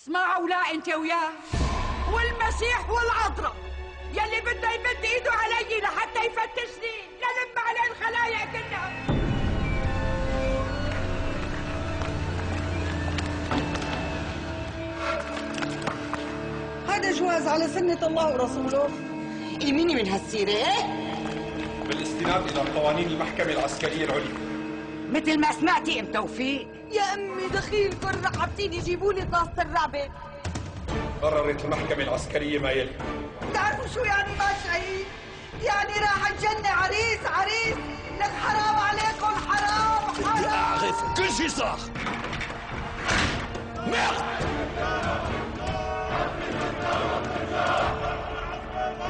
اسمعوا، لا انت وياه والمسيح والعذراء يلي بده يمد ايده علي لحتى يفتشني للم عليه الخلايا كلها. هذا جواز على سنة الله ورسوله. يميني من هالسيرة ايه؟ بالاستناد الى قوانين المحكمة العسكرية العليا. مثل ما سمعتي ام توفيق. يا امي دخيلكم رحبتين يجيبوا لي طاسة الرعبة. قررت المحكمة العسكرية ما يلي. بتعرفوا شو يعني ما شهيد؟ يعني راح الجنة عريس عريس. لك حرام عليكم، حرام حرام. أعرف كل شيء صار. ميرد.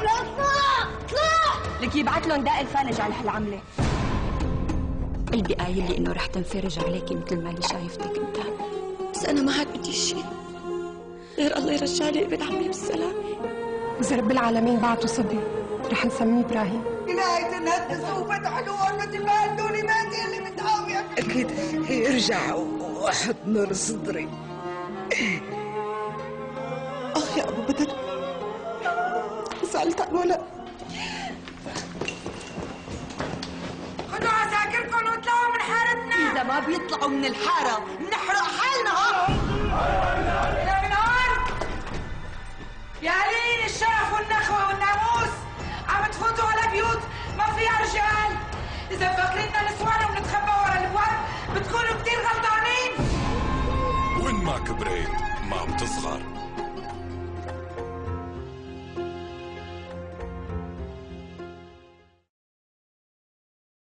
لا اطلع لك يبعت لهم داء الفالج على هالعملة. قلبي قايل لي انه رح تنفرج عليكي مثل ما اللي شايفتك انت، بس انا ما عاد بدي شيء غير الله يرجع لي ابن عمي بالسلامة. إذا رب العالمين بعته صبي رح نسميه إبراهيم. إلهي تنهدس وفتح له مثل ما هدوني ماتي اللي متعاوية. أكيد ارجع وحط نور صدري. يا أبو بدر زعلت على الولد. خذوا عساكركم واطلعوا من حارتنا. إذا ما بيطلعوا من الحارة بنحرق حالنا. إلى من هون يا قليلين الشرف والنخوة والناموس، عم تفوتوا على بيوت ما فيها رجال. إذا فاكريننا نسوان